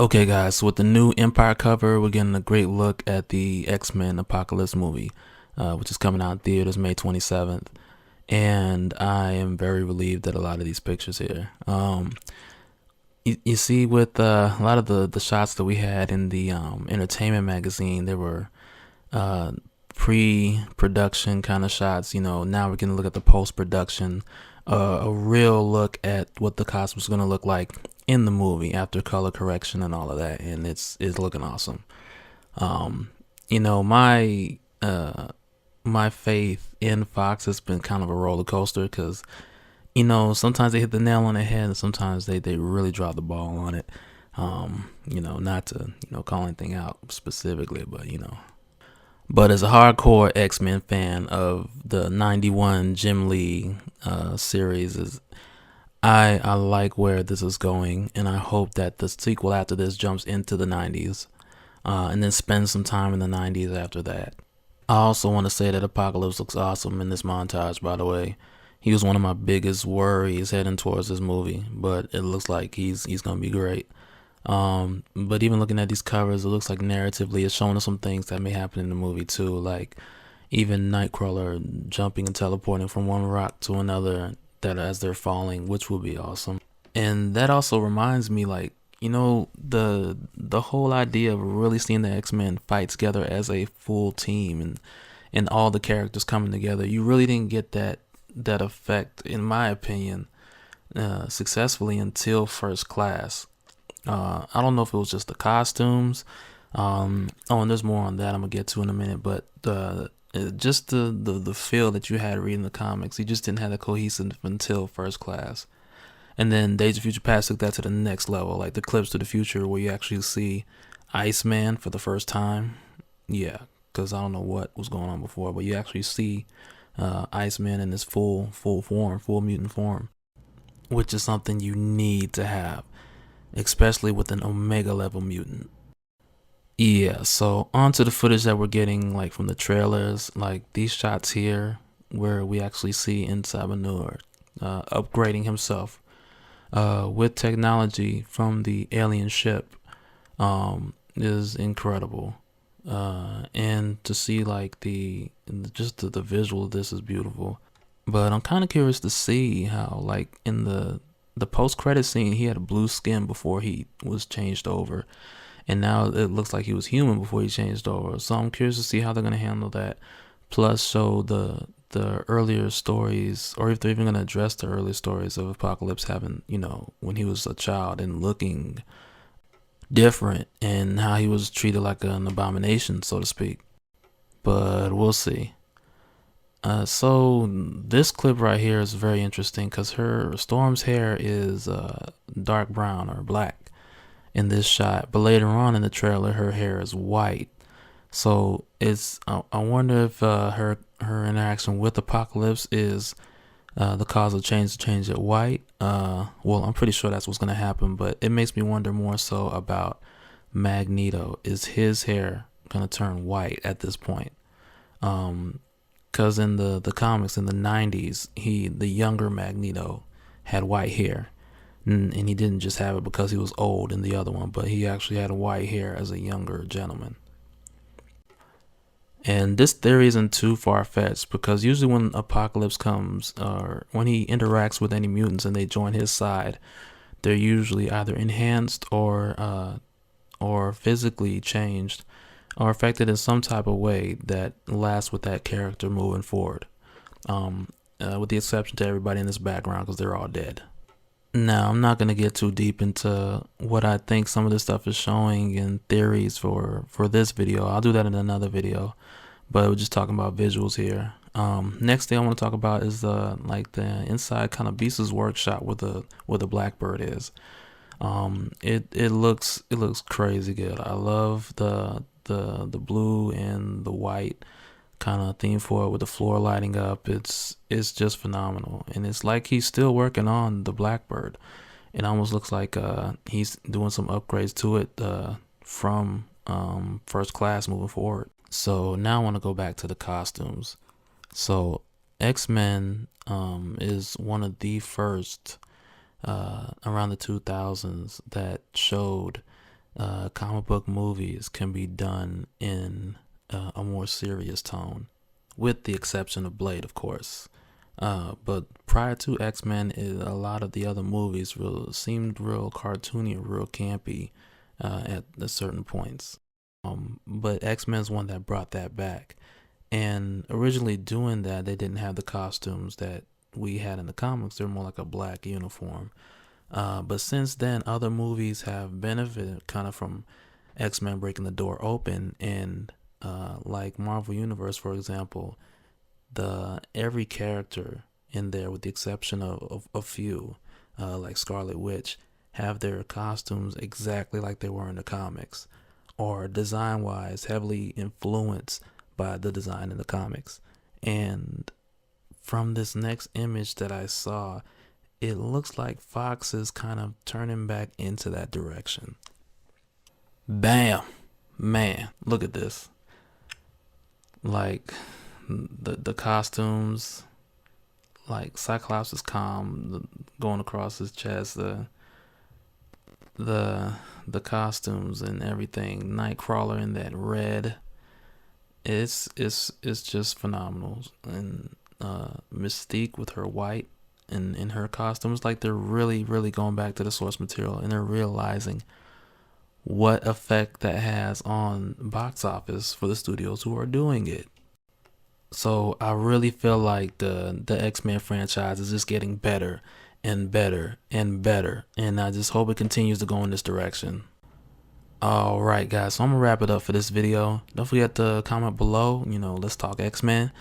Okay, guys, so with the new Empire cover, we're getting a great look at the X-Men Apocalypse movie, which is coming out in theaters May 27th. And I am very relieved at a lot of these pictures here. You see, with a lot of the shots that we had in the entertainment magazine, there were uh, pre-production kind of shots. Now we're going to look at the post-production, a real look at what the costume is going to look like in the movie after color correction and all of that, and it's looking awesome. Um, my faith in Fox has been kind of a roller coaster because sometimes they hit the nail on the head and sometimes they really drop the ball on it. Not to call anything out specifically, but as a hardcore X-Men fan of the 91 Jim Lee series, I like where this is going, and I hope that the sequel after this jumps into the 90s and then spends some time in the 90s after that. I also want to say that Apocalypse looks awesome in this montage, by the way. He was one of my biggest worries heading towards this movie, but it looks like he's going to be great. But even looking at these covers, it looks like narratively it's showing us some things that may happen in the movie too, like even Nightcrawler jumping and teleporting from one rock to another that as they're falling, which will be awesome. And that also reminds me, like, the whole idea of really seeing the X-Men fight together as a full team and all the characters coming together. You really didn't get that effect, in my opinion, successfully until First Class. I don't know if it was just the costumes. And there's more on that I'm gonna get to in a minute. But just the feel that you had reading the comics, you just didn't have the cohesive until First Class. And then Days of Future Past took that to the next level, like the Clips to the Future, where you actually see Iceman for the first time. Yeah, because I don't know what was going on before, but you actually see Iceman in his full form, full mutant form, which is something you need to have, especially with an Omega level mutant. Yeah, so onto the footage that we're getting, like from the trailers, like these shots here, where we actually see Inside Manure upgrading himself with technology from the alien ship, is incredible. And to see like the visual of this is beautiful. But I'm kind of curious to see how, like, in the post credit scene, he had blue skin before he was changed over, and now it looks like he was human before he changed over. So I'm curious to see how they're gonna handle that. Plus, show the earlier stories, or if they're even gonna address the earlier stories of Apocalypse having, when he was a child and looking different, and how he was treated like an abomination, so to speak. But we'll see. So this clip right here is very interesting because her Storm's hair is dark brown or black in this shot, but later on in the trailer, her hair is white. So I wonder if her interaction with Apocalypse is the cause of change to change it white. Well, I'm pretty sure that's what's gonna happen, but it makes me wonder more so about Magneto. Is his hair gonna turn white at this point? Because in the comics in the 90s, the younger Magneto had white hair, and he didn't just have it because he was old in the other one, but he actually had white hair as a younger gentleman. And this theory isn't too far-fetched because usually when Apocalypse comes, or when he interacts with any mutants and they join his side, they're usually either enhanced or physically changed or affected in some type of way that lasts with that character moving forward. With the exception to everybody in this background because they're all dead. Now, I'm not going to get too deep into what I think some of this stuff is showing and theories for this video. I'll do that in another video, but we're just talking about visuals here. Next thing I want to talk about is the inside kind of Beast's workshop where the Blackbird is. It looks crazy good. I love the blue and the white kind of theme for it with the floor lighting up. It's just phenomenal, and it's like he's still working on the Blackbird. It almost looks like he's doing some upgrades to it from First Class moving forward. So now I want to go back to the costumes. So X-Men is one of the first around the 2000s that showed comic book movies can be done in a more serious tone, with the exception of Blade, of course. But prior to X-Men, a lot of the other movies seemed real cartoony, real campy at certain points. But X-Men's one that brought that back. And originally doing that, they didn't have the costumes that we had in the comics. They're more like a black uniform. But since then, other movies have benefited kind of from X-Men breaking the door open, and like Marvel Universe, for example, every character in there, with the exception of a few, like Scarlet Witch, have their costumes exactly like they were in the comics, or design-wise heavily influenced by the design in the comics. And from this next image that I saw, it looks like Fox is kind of turning back into that direction. Bam! Man, look at this. Like, the costumes, like Cyclops is calm, going across his chest, the costumes and everything. Nightcrawler in that red, it's just phenomenal. And Mystique with her white and in her costumes, like they're really going back to the source material, and they're realizing what effect that has on box office for the studios who are doing it. So I really feel like the X-Men franchise is just getting better and better and better, and I just hope it continues to go in this direction. Alright guys, so I'm gonna wrap it up for this video. Don't forget to comment below, let's talk X-Men.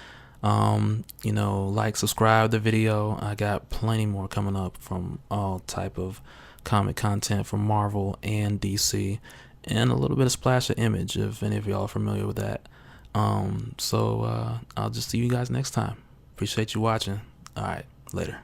Like, subscribe the video. I got plenty more coming up from all type of comic content from Marvel and DC, and a little bit of splash of Image if any of y'all are familiar with that. I'll just see you guys next time. Appreciate you watching. Alright, later.